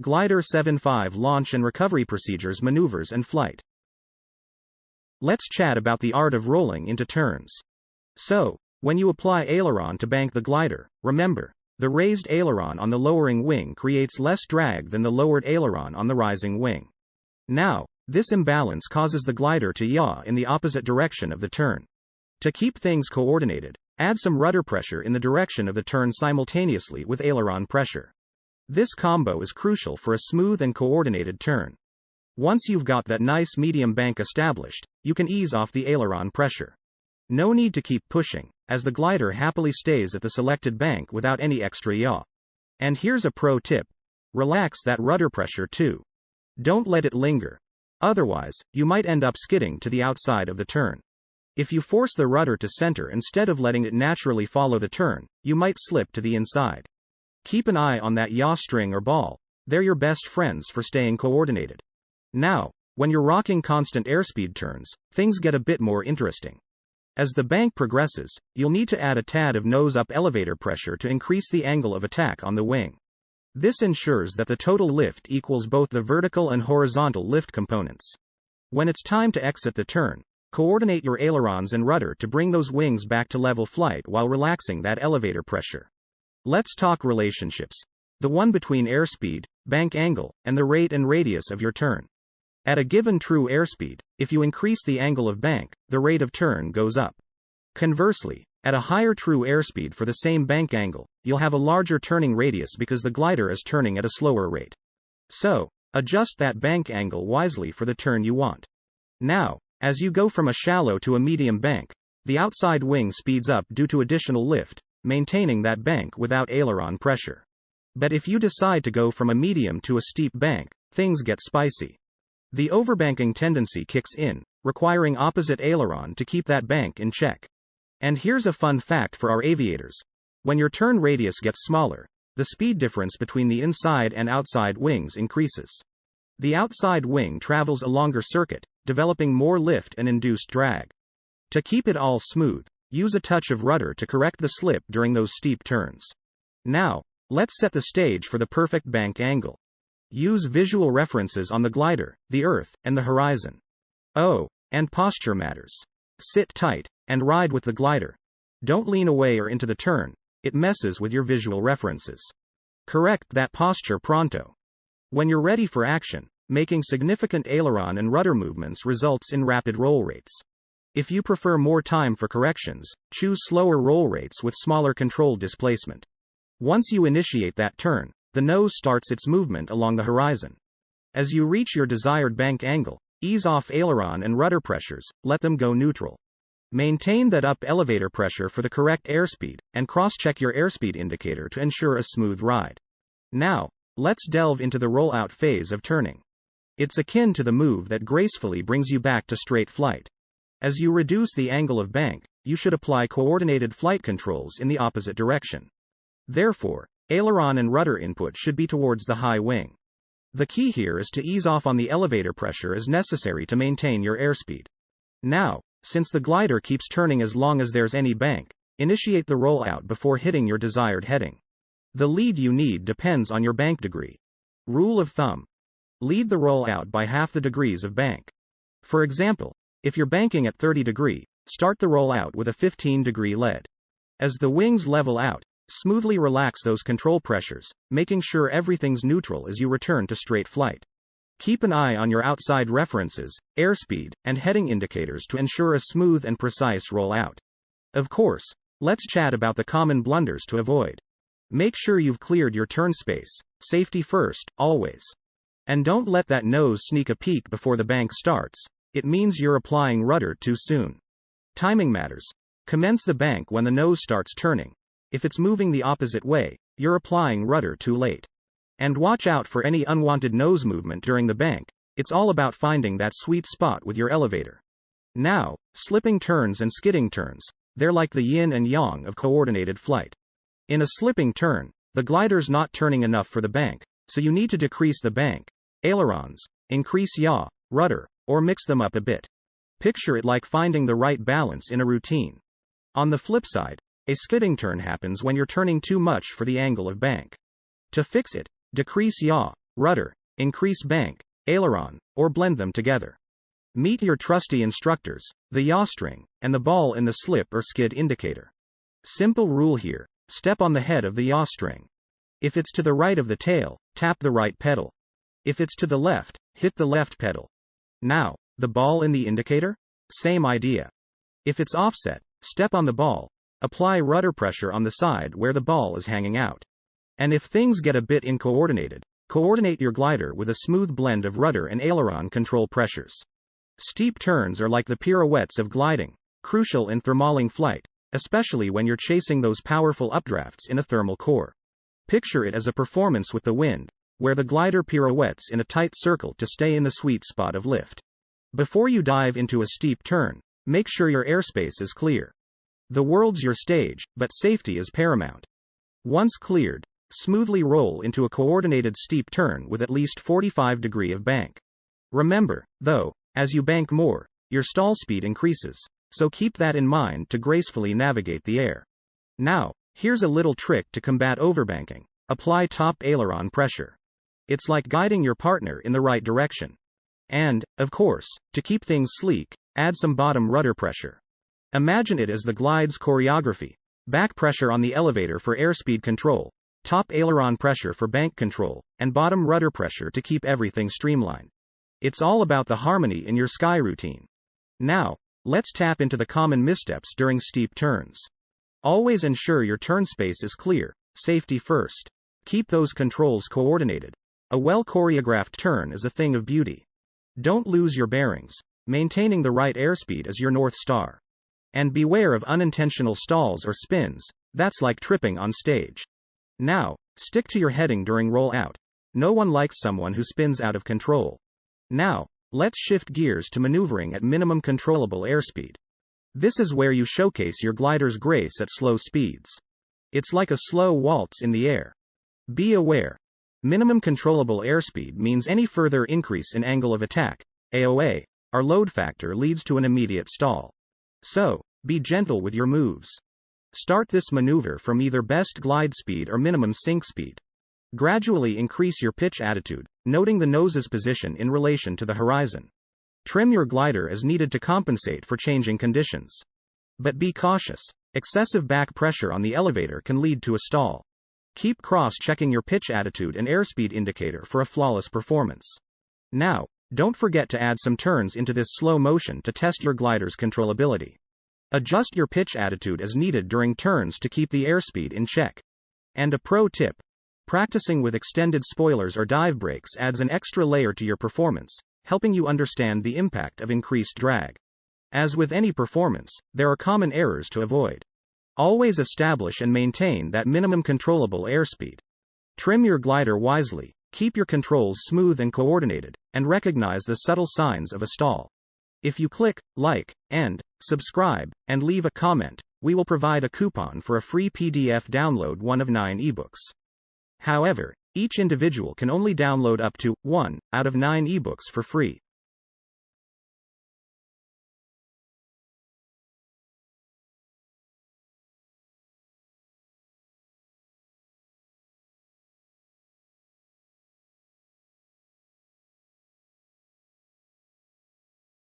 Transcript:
Glider 7.5 Launch and Recovery Procedures, Maneuvers and Flight. Let's chat about the art of rolling into turns. So, when you apply aileron to bank the glider, remember, the raised aileron on the lowering wing creates less drag than the lowered aileron on the rising wing. Now, this imbalance causes the glider to yaw in the opposite direction of the turn. To keep things coordinated, add some rudder pressure in the direction of the turn simultaneously with aileron pressure. This combo is crucial for a smooth and coordinated turn. Once you've got that nice medium bank established, you can ease off the aileron pressure. No need to keep pushing, as the glider happily stays at the selected bank without any extra yaw. And here's a pro tip. Relax that rudder pressure too. Don't let it linger. Otherwise, you might end up skidding to the outside of the turn. If you force the rudder to center instead of letting it naturally follow the turn, you might slip to the inside. Keep an eye on that yaw string or ball. They're your best friends for staying coordinated. Now, when you're rocking constant airspeed turns, things get a bit more interesting. As the bank progresses, you'll need to add a tad of nose-up elevator pressure to increase the angle of attack on the wing. This ensures that the total lift equals both the vertical and horizontal lift components. When it's time to exit the turn, coordinate your ailerons and rudder to bring those wings back to level flight while relaxing that elevator pressure. Let's talk relationships. The one between airspeed, bank angle, and the rate and radius of your turn. At a given true airspeed, if you increase the angle of bank, the rate of turn goes up. Conversely, at a higher true airspeed for the same bank angle, you'll have a larger turning radius because the glider is turning at a slower rate. So, adjust that bank angle wisely for the turn you want. Now, as you go from a shallow to a medium bank, the outside wing speeds up due to additional lift, maintaining that bank without aileron pressure. But if you decide to go from a medium to a steep bank, things get spicy. The overbanking tendency kicks in, requiring opposite aileron to keep that bank in check. And here's a fun fact for our aviators. When your turn radius gets smaller, the speed difference between the inside and outside wings increases. The outside wing travels a longer circuit, developing more lift and induced drag. To keep it all smooth, use a touch of rudder to correct the slip during those steep turns. Now, let's set the stage for the perfect bank angle. Use visual references on the glider, the earth, and the horizon. Oh, and posture matters. Sit tight, and ride with the glider. Don't lean away or into the turn, it messes with your visual references. Correct that posture pronto. When you're ready for action, making significant aileron and rudder movements results in rapid roll rates. If you prefer more time for corrections, choose slower roll rates with smaller controlled displacement. Once you initiate that turn, the nose starts its movement along the horizon. As you reach your desired bank angle, ease off aileron and rudder pressures, let them go neutral. Maintain that up elevator pressure for the correct airspeed, and cross-check your airspeed indicator to ensure a smooth ride. Now, let's delve into the roll-out phase of turning. It's akin to the move that gracefully brings you back to straight flight. As you reduce the angle of bank, you should apply coordinated flight controls in the opposite direction. Therefore, aileron and rudder input should be towards the high wing. The key here is to ease off on the elevator pressure as necessary to maintain your airspeed. Now, since the glider keeps turning as long as there's any bank, initiate the rollout before hitting your desired heading. The lead you need depends on your bank degree. Rule of thumb. Lead the rollout by half the degrees of bank. For example, if you're banking at 30 degree, start the rollout with a 15 degree lead. As the wings level out, smoothly relax those control pressures, making sure everything's neutral as you return to straight flight. Keep an eye on your outside references, airspeed, and heading indicators to ensure a smooth and precise rollout. Of course, let's chat about the common blunders to avoid. Make sure you've cleared your turn space, safety first, always. And don't let that nose sneak a peek before the bank starts. It means you're applying rudder too soon. Timing matters. Commence the bank when the nose starts turning. If it's moving the opposite way, you're applying rudder too late. And watch out for any unwanted nose movement during the bank. It's all about finding that sweet spot with your elevator. Now, slipping turns and skidding turns, they're like the yin and yang of coordinated flight. In a slipping turn, the glider's not turning enough for the bank, so you need to decrease the bank, ailerons, increase yaw, rudder, or mix them up a bit. Picture it like finding the right balance in a routine. On the flip side, a skidding turn happens when you're turning too much for the angle of bank. To fix it, decrease yaw, rudder, increase bank, aileron, or blend them together. Meet your trusty instructors, the yaw string, and the ball in the slip or skid indicator. Simple rule here: step on the head of the yaw string. If it's to the right of the tail, tap the right pedal. If it's to the left, hit the left pedal. Now, the ball in the indicator? Same idea. If it's offset, step on the ball, apply rudder pressure on the side where the ball is hanging out. And if things get a bit uncoordinated, coordinate your glider with a smooth blend of rudder and aileron control pressures. Steep turns are like the pirouettes of gliding, crucial in thermaling flight, especially when you're chasing those powerful updrafts in a thermal core. Picture it as a performance with the wind, where the glider pirouettes in a tight circle to stay in the sweet spot of lift. Before you dive into a steep turn, make sure your airspace is clear. The world's your stage, but safety is paramount. Once cleared, smoothly roll into a coordinated steep turn with at least 45 degrees of bank. Remember, though, as you bank more, your stall speed increases, so keep that in mind to gracefully navigate the air. Now, here's a little trick to combat overbanking: apply top aileron pressure. It's like guiding your partner in the right direction. And, of course, to keep things sleek, add some bottom rudder pressure. Imagine it as the glide's choreography: back pressure on the elevator for airspeed control, top aileron pressure for bank control, and bottom rudder pressure to keep everything streamlined. It's all about the harmony in your sky routine. Now, let's tap into the common missteps during steep turns. Always ensure your turn space is clear, safety first. Keep those controls coordinated. A well-choreographed turn is a thing of beauty. Don't lose your bearings. Maintaining the right airspeed is your North Star. And beware of unintentional stalls or spins, that's like tripping on stage. Now, stick to your heading during roll-out. No one likes someone who spins out of control. Now, let's shift gears to maneuvering at minimum controllable airspeed. This is where you showcase your glider's grace at slow speeds. It's like a slow waltz in the air. Be aware: minimum controllable airspeed means any further increase in angle of attack, AOA, or load factor leads to an immediate stall. So, be gentle with your moves. Start this maneuver from either best glide speed or minimum sink speed. Gradually increase your pitch attitude, noting the nose's position in relation to the horizon. Trim your glider as needed to compensate for changing conditions. But be cautious: excessive back pressure on the elevator can lead to a stall. Keep cross-checking your pitch attitude and airspeed indicator for a flawless performance. Now, don't forget to add some turns into this slow motion to test your glider's controllability. Adjust your pitch attitude as needed during turns to keep the airspeed in check. And a pro tip: practicing with extended spoilers or dive brakes adds an extra layer to your performance, helping you understand the impact of increased drag. As with any performance, there are common errors to avoid. Always establish and maintain that minimum controllable airspeed. Trim your glider wisely, keep your controls smooth and coordinated, and recognize the subtle signs of a stall. If you click like and subscribe and leave a comment, we will provide a coupon for a free PDF download, one of 9 ebooks. However, each individual can only download up to 1 out of 9 ebooks for free.